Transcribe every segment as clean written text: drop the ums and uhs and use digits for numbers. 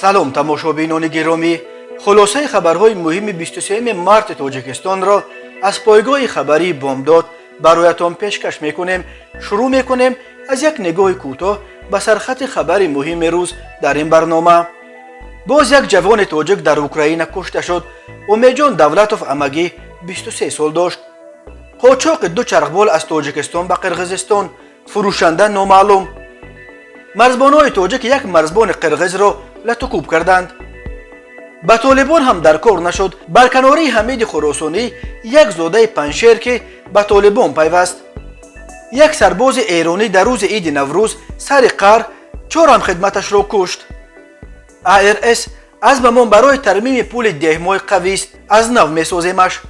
салом тамошобинони гиромӣ, хулосаи хабарҳои муҳими 23 марти тоҷикистонро аз пойгоҳи хабарии бомдод бароятон пешкаш мекунем. шурӯъ мекунем аз як нигоҳи кӯтоҳ ба сархати хабари муҳими рӯз дар ин барнома. боз як ҷавони тоҷик дар Украина кушта шуд. Умедҷон Давлатов амагӣ 23 сол дошт. қочоқи ду чархбол аз Тоҷикистон ба Қирғизистон, фурӯшанда номаълум. марзбонҳои тоҷик як марзбони қирғизро латукуб карданд. ба толибон ҳам дар кор нашуд. барканории Ҳамиди Хуросонӣ, як зодаи Паншер ки ба толибон пайваст. як сарбози эронӣ дар рӯзи иди Наврӯз сари қар 4 ҳамхидматашро кушт. АРС азбамон барои тармими пули деҳмоҳӣ қавист. аз нав месоземаш.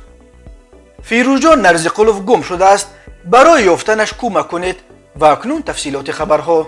фирӯзҷон Нарзиқулов гум шудааст. барои ёфтанаш кӯмак кунед. ва акнун тафсилоти хабарҳо.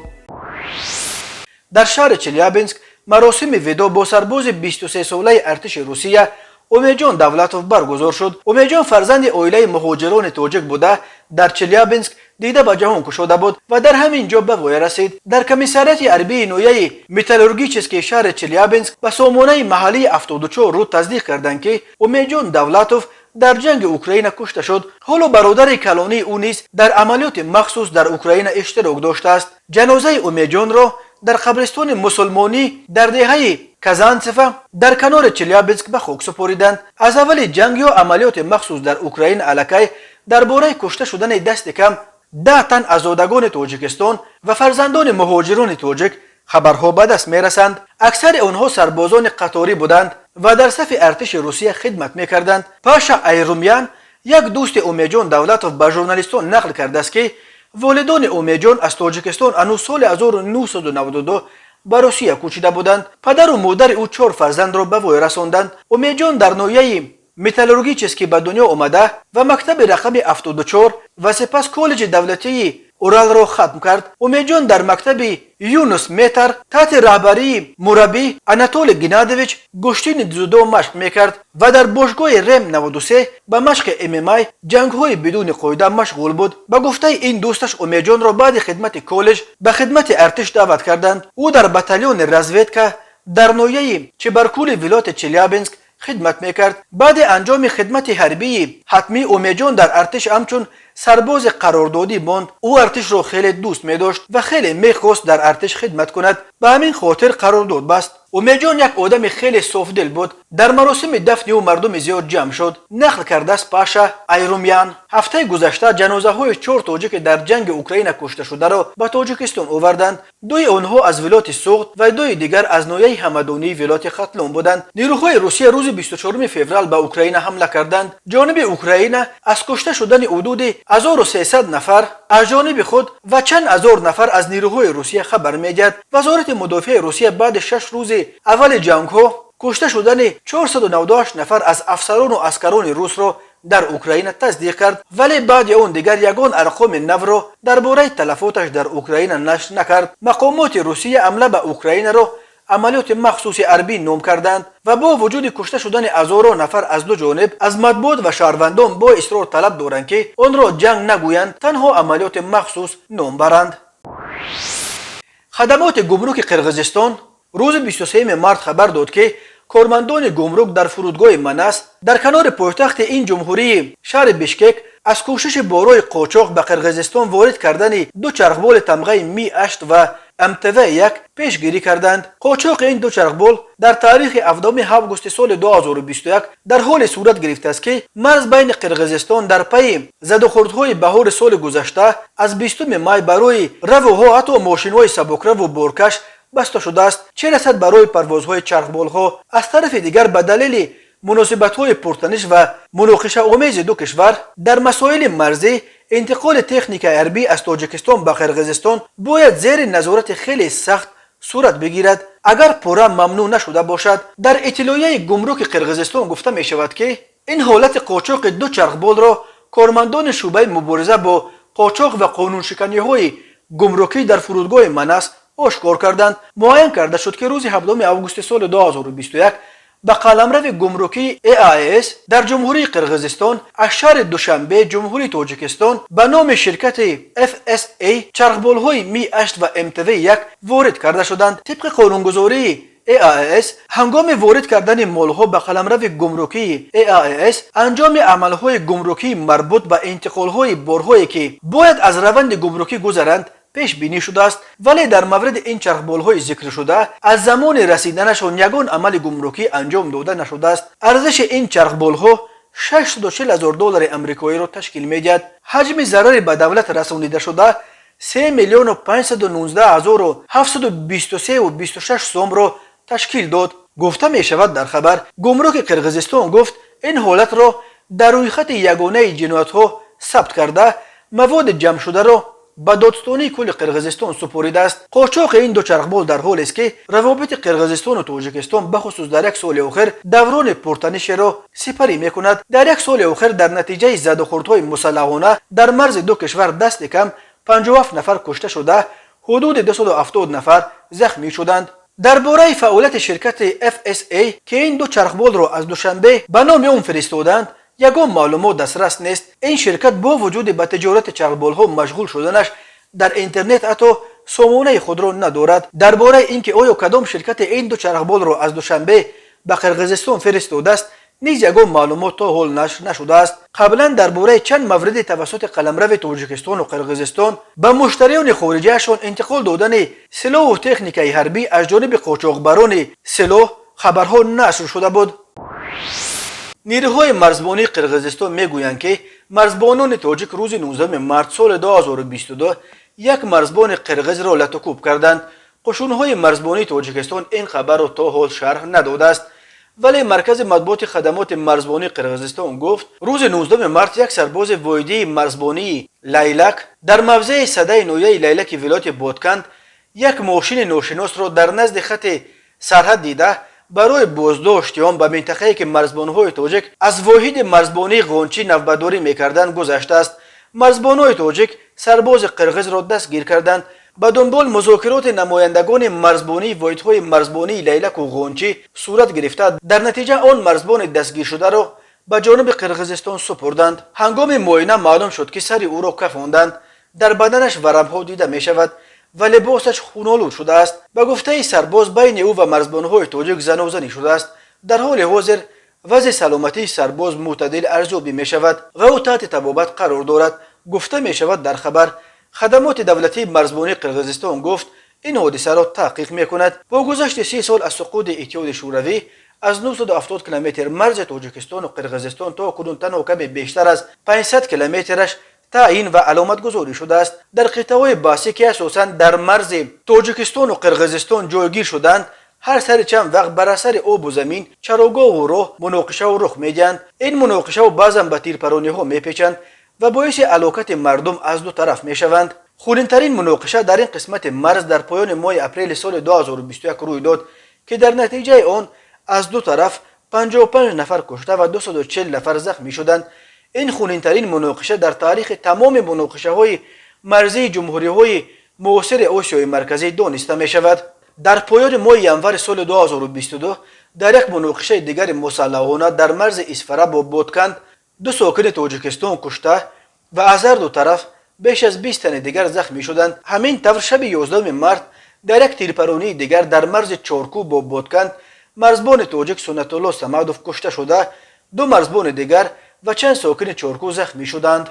дар шаҳри Челябинск маросими видо бо сарбози 23-солаи артиши Русия Умедҷон Давлатов баргузор шуд. Умедҷон фарзанди оилаи муҳоҷирони тоҷик буда дар Челябинск дида ба ҷаҳон кушода буд ва дар ҳамин ҷо ба воя расид. дар комиссарияти арбии ноҳияи металлургически шаҳри Челябинск ба сомонаи маҳаллии 74 руд таздиқ карданд ки Умедҷон Давлатов дар ҷанги Украина кушта шуд. ҳоло бародари калонии ӯ низ дар амалиёти махсус дар Украина иштирок доштааст. ҷанозаи Умедҷонро дар қабристони мусулмонӣ дар деҳаи Казанцева дар канори Челябинск ба хок супориданд. аз аввали ҷанг ё амалиёти махсус дар Украина алакай дар бораи кушта шудани дасти кам 10 тан азодагони Тоҷикистон ва фарзандони муҳоҷирони тоҷик хабарҳо ба даст мерасанд. аксари онҳо сарбозони қаторӣ буданд ва дар сафи артиши Русия хидмат мекарданд. Паша Айрумян, як дӯсти Умедҷон Давлатов ба журналистон нақл кардааст ки волидони Умедҷон аз Тоҷикистон анӯ соли 1992 ба Русия кӯчида буданд. падару модари ӯ 4 фарзандро ба вой расонданд. Умедҷон дар ноҳияи металлургически ба дунё омада ва мактаби рақами 74 ва сипас коллеҷи давлатии Уралро хатм кард. Умедҷон дар мактаби Юнус Метар таҳти раҳбарии мураббӣ Анатолий Геннадьевич гӯштини дзюдо машқ мекард ва дар бошгоҳи Рем 93 ба машқи ММА ҷангҳои бидуни қоида машғул буд. ба гуфтаи ин дӯсташ Умедҷонро баъди хидмати коллеҷ ба хидмати артиш даъват карданд. ӯ дар батальони разведка дар ноҳияи Чебаркули вилояти Челябинск хидмат мекард. баъди анҷоми хидмати ҳарбии ҳатмӣ Умедҷон дар артиш ҳамчун сарбози қарордодӣ монд. ӯ артишро хеле дӯст медошт ва хеле мехост дар артиш хидмат кунад. ба ҳамин хотир қарордод баст. Умедҷон як одами хеле софдил буд. дар маросими дафни ӯ мардуми зиёд ҷамъ шуд. нақл кардааст Паша Айрумян. ҳафтаи гузашта ҷанозаҳои 4 тоҷики дар ҷанги Украина кушташударо ба Тоҷикистон оварданд. дуи онҳо аз вилояти Суғд ва дуи дигар аз ноҳияи Ҳамадонии вилояти Хатлон буданд. нерӯҳои Русия рӯзи 24 феврал ба Украина ҳамла карданд. ҷониби Украина аз кушта шудани ҳудуди 1300 нафар аз ҷониби худ ва чанд ҳазор нафар аз нерӯҳои Русия хабар медиҳад. вазорати мудофиаи Русия баъди 6 рӯзи аввали ҷангҳо кушта шудани 498 нафар аз афсарону аскарони русро дар Украина таздиқ кард, вале баъди он дигар ягон арқоми навро дар бораи талафоташ дар Украина нашр накард. мақомоти Русия ҳамла ба Украинаро амалиёти махсуси арбӣ ном карданд ва бо вуҷуди кушта шудани ҳазоро нафар аз ду ҷониб аз матбуот ва шаҳрвандон бо исрор талаб доранд ки онро ҷанг нагӯянд, танҳо амалиёти махсус ном баранд. хадамоти гумруки Қирғизистон рӯзи 23 март хабар дод ки кормандони гумрук дар фурудгоҳи Манас дар канори пойтахти ин ҷумҳурии шаҳри Бишкек аз кӯшиши борои қочоқ ба Қирғизистон ворид кардани ду чархболи тамғаи Ми-8 ва МТВ-1 пешгирӣ карданд. қочоқи ин ду чархбол дар таърихи 7 августи соли 2021 дар ҳоле сурат гирифтааст ки марз байни Қирғизистон дар пайи задухӯрдҳои баҳори соли гузашта аз 20 май барои равоҳо ҳатто мошинҳои сабукраву боркаш баста шудааст. чӣ расад барои парвозҳои чархболҳо? аз тарафи дигар ба далели муносибатҳои пуртаниш ва муноқишаомези ду кишвар дар масоили марзӣ интиқоли техникаи ҳарбӣ аз Тоҷикистон ба Қирғизистон бояд зери назорати хеле сахт сурат бигирад, агар пурра мамнӯъ нашуда бошад. дар иттилоияи гумруки Қирғизистон гуфта мешавад ки ин ҳолати қочоқи ду чархболро кормандони шӯъбаи мубориза бо қочоқ ва қонуншиканиҳои гумрукӣ дар фурудгоҳи Манас ошкор карданд. муайян карда шуд ки рӯзи 7 августи соли 2021 ба қаламрави гумрукии EAS дар ҷумҳурии Қирғизистон аз шаҳри Душанбе ҷумҳурии Тоҷикистон ба номи ширкати FSA чархболҳои Ми-8 ва МТВ-1 ворид карда шуданд. тибқи қонунгузории AIS هنگام وارد کردن مالها به قلمرو گمرکی AIS انجام عملهای گمرکی مربوط به انتقالهای بارهایی که باید از روند گمرکی گذرند پیش بینی شده است، ولی در مورد این چرخبال‌های ذکر شده از زمان رسیدنشان یگان عمل گمرکی انجام داده نشده است. ارزش این چرخبال‌ها $640,000 آمریکایی را تشکیل می‌دهد. حجم ضرر به دولت رسانیده شده 3,519,723.26 سوم را تشکیل داد. گفته می شود در خبر گمرک قرقیزستان گفت این حالت را در روی خط یگانه جنایت‌ها ثبت کرده مواد جمع شده را به دادستانی کل قرقیزستان سپرده است. قاچاق این دو چرخبال در حال است که روابط قرقیزستان و تاجیکستان بخصوص در یک سال اخیر دوران پرتنش را سپری میکند. در یک سال اخیر در نتیجه زد و خوردهای مسلحانه در مرز دو کشور دست کم 57 نفر کشته شده، حدود 270 نفر زخمی شدند. درباره فعالیت شرکت FSA که این دو چرخبال را از دوشنبه به نام اون فرستادند یگان معلومات دسترس نیست. این شرکت با وجود به تجارت چرخبال‌ها مشغول شدنش در اینترنت حتی سامانه خود را ندارد. درباره اینکه آیا کدام شرکت این دو چرخبال را از دوشنبه به قرقیزستان فرستاده است نیز یگان معلومات تا حال نشر نشده است. قبلا درباره چند مورد توسط قلمرو تاجیکستان و قرقیزستان به مشتریان خارجیشان انتقال دادن سلاح و تکنیک حربی از جانب قاچاقبران سلاح خبرها نشر شده بود. نیروهای مرزبانی قرقیزستان میگویند که مرزبانان تاجیک روز 19 مارس سال 2022 یک مرزبان قرقیز را لطوکوب کردند. قشونهای مرزبانی تاجیکستان این خبر را تا حال شرح نداده است، ولی مرکز مطبوعات خدمات مرزبانی قرقیزستان گفت روز 19 مارس یک سرباز وایدی مرزبانی لیلک در موضع صده نویه لیلک ولایت بادکند یک ماشین ناشناس را در نزد خط سرحد دیده برای بازداشت آن به منطقه‌ای که مرزبان‌های تاجیک از واحد مرزبانی قونچی نوبرداری می‌کردند گذشته است. مرزبان‌های تاجیک سرباز قرقیز را دستگیر کردند. به دنبال مذاکرات نمایندگان مرزبانی واحدهای مرزبانی لیلک و قونچی صورت گرفته، در نتیجه آن مرزبان دستگیر شده را به جانب قرقیزستان سپردند. هنگام معاینه معلوم شد که سر او را کفاندند. در بدنش ورم‌ها دیده می‌شود و لباسش خونالود شده است. به گفته سرباز بین او و مرزبان‌های تاجیک زن و زنی شده است. در حال حاضر وضع سلامتی سرباز معتدل ارزیابی می شود و او تحت طبابت قرار دارد. گفته می شود در خبر خدمات دولتی مرزبانی قرقیزستان گفت این حادثه را تحقیق می کند. با گذشت 30 سال از سقوط اتحاد شوروی از 970 کیلومتر مرز تاجیکستان و قرقیزستان تا کنون تنها کم بیشتر از 500 کیلومترش تعیین و علامت گذاری شده است. در قطعه‌های بحثی که اساساً در مرز تاجیکستان و قرقیزستان جایگیر شدند هر سر چند وقت بر اثر آب و زمین چراگاه و راه مناقشه و رخ میدهند. این مناقشه و بعضا به تیرپرانی‌ها میپیچند و باعث علاقت مردم از دو طرف میشوند. خونین‌ترین مناقشه در این قسمت مرز در پایان ماه اپریل سال 2021 روی داد که در نتیجه آن از دو طرف 55 نفر کشته و 240 نفر زخمی شدند. این خونین‌ترین مناقشه در تاریخ تمام مناقشه‌های مرزی جمهوری‌های معاصر آسیای مرکزی دانسته می‌شود. در پایان ماه ینور سال 2022 در یک مناقشه دیگر مسلحانه در مرز اسفره با بادکند دو ساکن تاجیکستان کشته و از هر دو طرف بیش از 20 تن دیگر زخمی شدند. همین طور شب 11 مارس در یک تیرپرانی دیگر در مرز چارکو با بادکند مرزبان تاجیک سنت الله صمدوف کشته شده، دو مرزبان دیگر و چند ساکن چارکو زخمی شدند.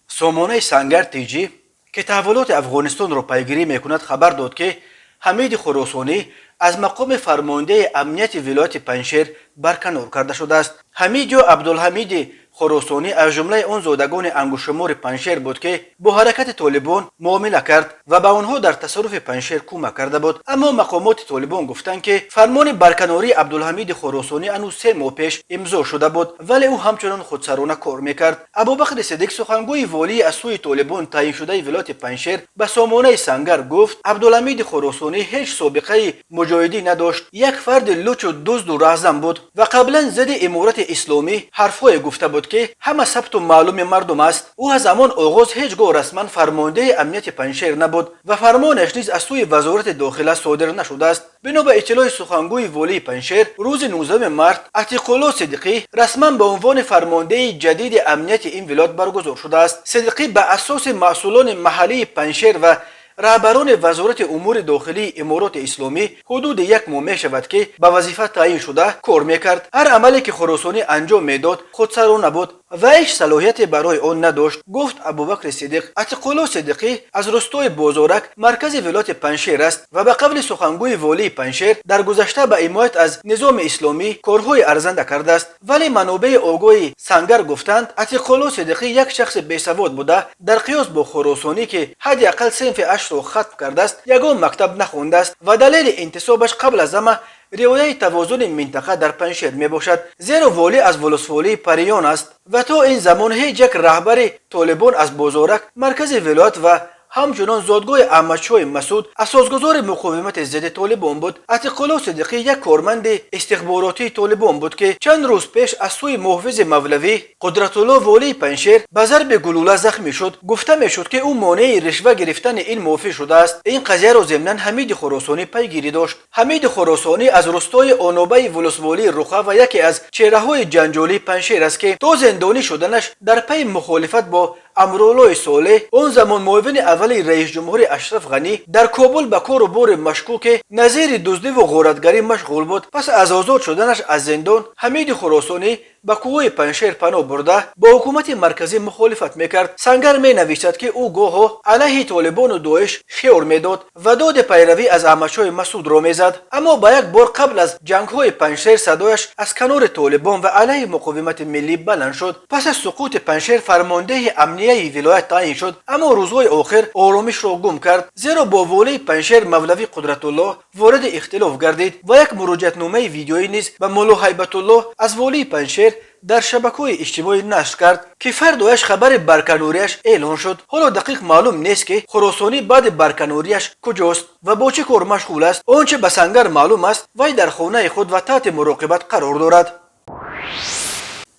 سامانه سنگر تیجی که تحولات افغانستان را پیگیری میکند خبر داد که حمید خراسانی از مقام فرمانده امنیت ولایت پنجشیر برکنار کرده شده است. حمید یا عبدالحمید خراسانی از جمله آن زادگان انگشت‌شمار پنجشیر بود که با حرکت طالبان معامله کرد و به آنها در تصرف پنجشیر کمک کرده بود. اما مقامات طالبان گفتند که فرمان برکناری عبدالحمید خراسانی هنوز 3 ماه پیش امضا شده بود، ولی او همچنان خودسرانه کار میکرد. ابوبکر صدیق سخنگوی والی از سوی طالبان تعیین شده ولایت پنجشیر به سامانه سنگر گفت عبدالحمید خراسانی هیچ سابقه مجاهدی نداشت، یک فرد لوچ و دزد و رهزن بود و قبلا ضد امارت اسلامی حرفهای گفته بود که همه ثبت و معلوم مردم است. او از همان آغاز هیچگاه رسما فرمانده امنیت پنجشیر نبود و فرمانش نیز از سوی وزارت داخله صادر نشده است. بنا به اطلاع سخنگوی والی پنجشیر روز 19 مارس عتیق الله صدیقی رسما به عنوان فرمانده جدید امنیت این ولایت برگزار شده است. صدیقی به اساس مسئولان محلی پنجشیر و رهبران وزارت امور داخلی امارات اسلامی حدود 1 ماه می شود که به وظیفه تعیین شده کار میکرد. هر عملی که خراسانی انجام میداد خودسرا نبود و هیچ صلاحیت برای آن نداشت، گفت ابوبکر صدیق. عتیق‌الله صدیقی از روستای بازارک مرکز ولایت پنجشیر است و به قول سخنگوی والی پنجشیر در گذشته به حمایت از نظام اسلامی کارهای ارزنده کرده است. ولی منابع آگاه سنگر گفتند عتیق‌الله صدیقی یک شخص بیسواد بوده در قیاس با خراسانی که حداقل صنف 8 را ختم کرده است، یگان مکتب نخوانده است و دلیل انتصابش قبل از همه رعایت توازن منطقه در پنجشیر می باشد، زیرا والی از ولسوالی پریان است و تا این زمان هیچ یک رهبر طالبان از بازارک مرکز ولایت و همچنان زادگاه احمدشاه مسعود اساسگذار مقاومت ضد طالبان بود. عتیق‌الله صدیقی یک کارمند استخباراتی طالبان بود که چند روز پیش از سوی محافظ مولوی قدرت‌الله والی پنجشیر به ضرب گلوله زخمی شد. گفته میشد که او مانع رشوه گرفتن این محافظ شده است. این قضیه را ضمناً حمید خراسانی پیگیری داشت. حمید خراسانی از روستای آنوبه ولسوالی رخا و یکی از چهره‌های جنجالی پنجشیر است که تا زندانی شدنش در پی مخالفت با امرالله صالح، اون زمان معاون اول رئیس جمهور اشرف غنی، در کابل به کار و بار مشکوک نظیر دزدی و غارتگری مشغول بود. پس از آزاد شدنش از زندان، حمید خراسانی به کوه پنجشیر پناه برده با حکومت مرکزی مخالفت میکرد. سنگر می نویسد که او گاه علیه طالبان و داعش شعار میداد و داد پیروی از احمدشاه مسعود را میزد، اما با یک بار قبل از جنگ‌های پنجشیر صدایش از کنار طالبان و علیه مقاومت ملی بلند شد. پس از سقوط پنجشیر فرمانده امنیه ولایت تعیین شد، اما روزهای آخر آرامش را گم کرد، زیرا با والی پنجشیر مولوی قدرت‌الله وارد اختلاف گردید و یک مراجعتنامه ویدیویی نیز به مولا هیبت الله از والی پنجشیر در شبکه‌های اجتماعی نشر کرد که فردایش خبر برکناریش اعلان شد. حالا دقیق معلوم نیست که خراسانی بعد برکناریش کجاست و با چه کار مشغول است. آنچه به سنگر معلوم است وی در خانه خود و تحت مراقبت قرار دارد.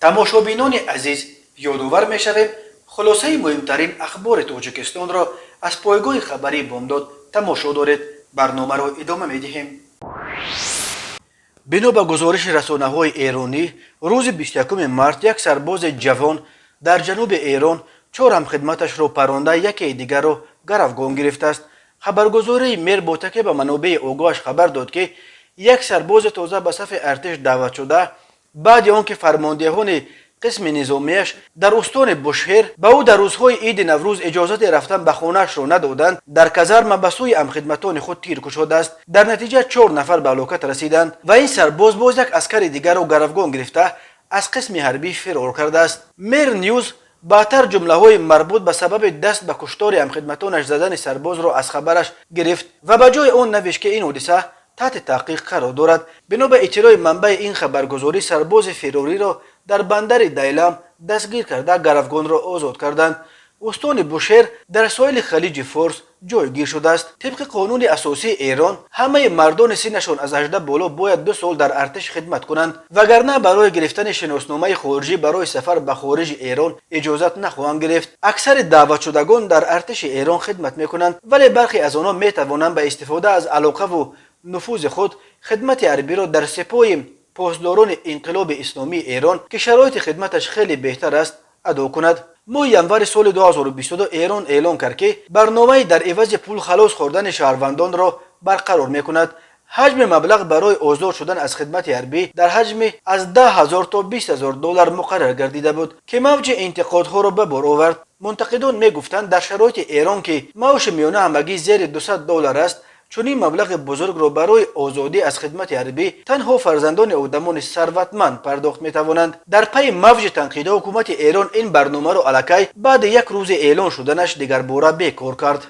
تماشابینان عزیز، یادآور می‌شویم خلاصه مهمترین اخبار تاجیکستان را از پایگاه خبری بامداد تماشا دارید. برنامه را ادامه می‌دهیم. بنا به گزارش رسانه‌های ایرانی، روز 21 مارس یک سرباز جوان در جنوب ایران 4 همخدمتش را پرانده یکی دیگر را گروگان گرفته است. خبرگزاری میر با تکیه به منابع آگاهش خبر داد که یک سرباز تازه به صف ارتش دعوت شده بعد آنکه فرماندهان قسم نظامیش در استان بوشهر به او در روزهای عید نوروز اجازت رفتن به خانه‌اش را ندادند، در کازرم به سوی همخدمتان خود تیر کشیده است. در نتیجه 4 نفر به هلاکت رسیدند و این سرباز باز یک عسکر دیگر را گروگان گرفته از قسم حربی فرار کرده است. میر نیوز بعدتر جمله‌های مربوط به سبب دست به کشتار همخدمتانش زدن سرباز را از خبرش گرفت و به جای آن نوشت که این حادثه تحت تحقیق قرار دارد. بنا به اطلاع منبع این خبرگزاری، سرباز فراری را در بندر دیلم دستگیر کرده گروگان را آزاد کردند. استان بوشهر در ساحل خلیج فارس جایگیر شده است. طبق قانون اساسی ایران همه مردان سنشان از 18 بالا باید 2 سال در ارتش خدمت کنند، وگرنه برای گرفتن شناسنامه خارجی برای سفر به خارج ایران اجازت نخواهند گرفت. اکثر دعوت شدگان در ارتش ایران خدمت میکنند، ولی برخی از آنها میتوانند به استفاده از علاقه و نفوذ خود خدمت حربی را در سپاه پاسداران انقلاب اسلامی ایران که شرایط خدمتش خیلی بهتر است ادا کند. ماه ینور سال 2022 ایران اعلان کرد که برنامه در عوض پول خلاص خوردن شهروندان را برقرار میکند. حجم مبلغ برای آزاد شدن از خدمت حربی در حجم از 10,000 تا 20,000 دلار مقرر گردیده بود که موج انتقادها را به بار آورد. منتقدان میگفتند در شرایط ایران که معاش میانه همگی زیر 200 دلار است، چون این مبلغ بزرگ را برای آزادی از خدمت حربی تنها فرزندان آدمان ثروتمند پرداخت میتوانند. در پی موج تنقیدها حکومت ایران این برنامه را الکی بعد 1 روز اعلان شدنش دیگر باره بیکار کرد.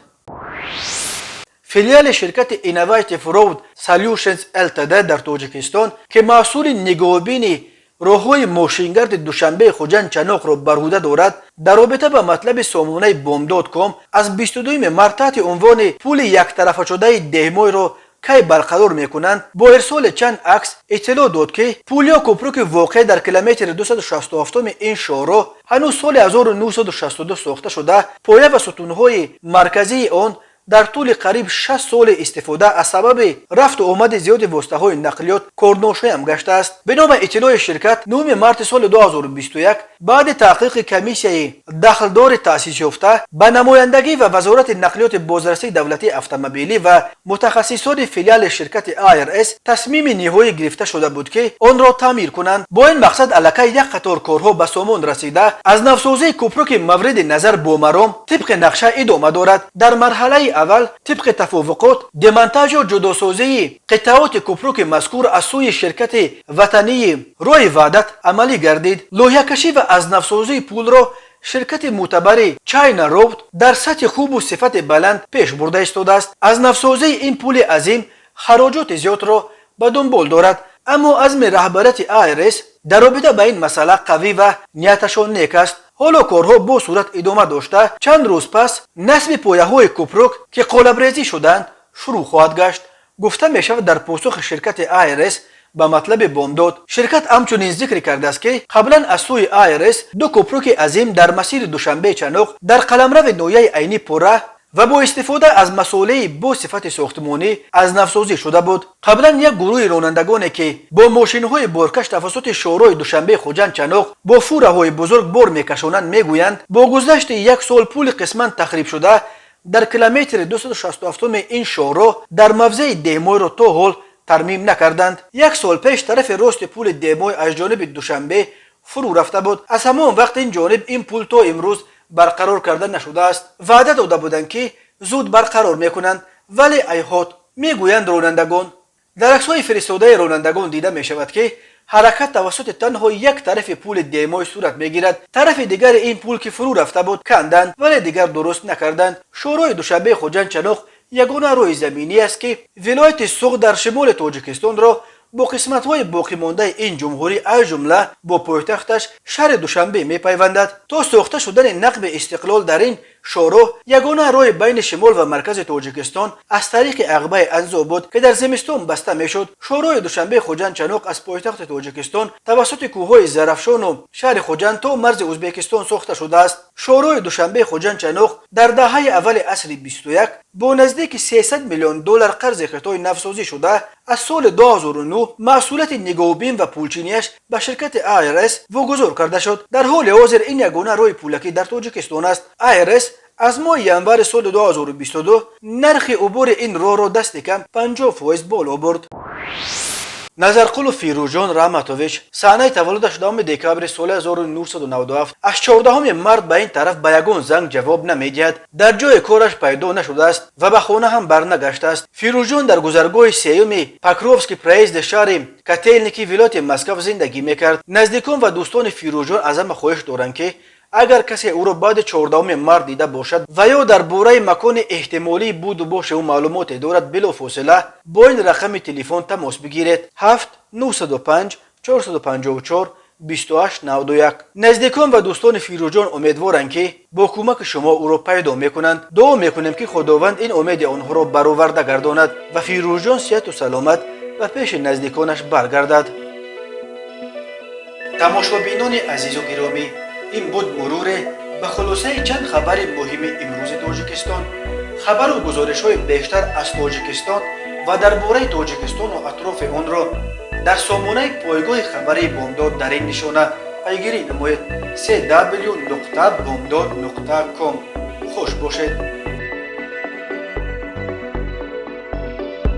فیلیال شرکت اینویت فرود سالیوشنز التدا در تاجیکستان که مسئول نگهبانی راههای ماشینگرد دوشنبه خوجند چناق را بر عهده دارد، در رابطه با مطلب سامانه بام.com از 22 مارس تحت عنوان پول یک طرفه شده دهمای را کی برقرار میکنند با ارسال چند عکس اطلاع داد که پولیا کوپرو واقع در کیلومتر 267 این شهرها هنوز سال 1962 ساخته شده، پایه و ستونهای مرکزی آن در طول قریب 6 سال استفاده از سبب رفت و آمد زیاد واسطه‌های نقلیات کارناشی هم گشته است. به نام اطلاع شرکت 9 مارس سال 2021 بعد تحقیق کمیسیه دخلدار تأسیس یافته به نمایندگی و وزارت نقلیات بازرسی دولتی اتومبیلی و متخصصان فیلیال شرکت IRS تصمیم نهایی گرفته شده بود که آن را تعمیر کنند. با این مقصد علاقه یک قطار کارها به سامان رسیده از نوسازی کوپروک مورد نظر بومرام طبق نقشه ادامه دارد. در مرحله اول طبق تفاوضات دیمونتاژ و جداسازی قطعات کوپروک مذکور از سوی شرکت وطنی روی وحدت عملی گردید. لوحه کشی و از نوسازی پول را شرکت معتبر چاینا روبت در سطح خوب و صفت بلند پیش برده ایستاده است. از نوسازی این پول عظیم خراجات زیاد را به دنبال دارد، اما عزم رهبرت IRS در رابطه با این مسئله قوی و نیتشان نیک است. حالا کارها با صورت ادامه داشته چند روز پس نصب پایه‌های کوپروک که قالب‌ریزی شدند شروع خواهد گشت. گفته می شود در پاسخ شرکت IRS به مطلب بامداد، شرکت همچنین ذکر کرده است که قبلا از سوی IRS 2 کوپروک عظیم در مسیر دوشنبه چنوق در قلمرو نویه عینی پوره و با استفاده از مسئله با صفت ساختمانی از نوسازی شده بود. قبلا یک گروه رانندگانی که با ماشین‌های بارکش توسط شورای دوشنبه خوجند چنوق با فوره‌های بزرگ بار میکشانند میگویند با گذشت 1 سال پول قسماً تخریب شده در کیلومتر 267 این شورا در موضع دیموی را تا حال ترمیم نکردند. 1 سال پیش طرف راست پول دیموی از جانب دوشنبه فرو رفته بود. از همان وقت این جانب این پول تا امروز برقرار کرده نشده است. وعده داده بودند که زود برقرار میکنند، ولی ایهات میگویند رانندگان. در عکس‌های فرستاده رانندگان دیده می شود که حرکت توسط تنها یک طرف پول دیمای صورت میگیرد. طرف دیگر این پول که فرو رفته بود کندند ولی دیگر درست نکردند. شورای دوشنبه خوجند چنوق یگانه روی زمینی است که ولایت سوق در شمال تاجیکستان را با قسمت‌های باقی مانده این جمهوری از جمله با پایتختش شهر دوشنبه میپیوندد. تا ساخته شدن نقب استقلال در این شورا یگانه راه بین شمال و مرکز تاجیکستان از طریق عقبه انزا بود که در زمستان بسته میشد. شورای دوشنبه خوجند چنوق از پایتخت تاجیکستان توسط کوههای زرافشان و شهر خوجند تا مرز ازبکستان ساخته شده است. شورای دوشنبه خوجند چنوق در دهه اول عصر 21 با نزدیک 300 میلیون دلار قرض قطع نفتسازی شده از سال 2009 مسئولیت نگاهبین و پولچینیش به شرکت IRS واگذار کرده شد. در حال حاضر این یگانه راه پولکی در تاجیکستان است. IRS از ماه ینور سال 2022 نرخ عبور این راه را دست کم 50% بالا برد. نظرقول فیروجان رحمتویچ صحنه تولدش دهم دکبر سال 1997 از 14 مارس به این طرف به یگان زنگ جواب نمیدهد. در جای کارش پیدا نشده است و به خانه هم برنگشته است. فیروجان در گذرگاه سیوم پاکروفسکی پریزد شهر کاتلنیکی ولایت مسکو زندگی میکرد. نزدیکان و دوستان فیروجان از همه خواهش دارند که اگر کسی او را بعد 14 مارس دیده باشد و یا در باره مکان احتمالی بود و باشه و معلومات دارد بلافاصله با این رقم تلفن تماس بگیرید. 7 905 454 2891. نزدیکان و دوستان فیروجان امیدوارند که با کمک شما او را پیدا میکنند. دعا میکنیم که خداوند این امید آنها را برآورده گرداند و فیروجان صحت و سلامت و پیش نزدیکانش برگردد. تماشابینان عزیز و گرامی، این بود مرور به خلاصه چند خبر مهم امروز تاجیکستان. خبر و گزارش های بیشتر از تاجیکستان و درباره تاجیکستان و اطراف آن را در سامانه پایگاه خبری بامداد در این نشانه پیگیری نمایید: www.bomdad.com. خوش باشید.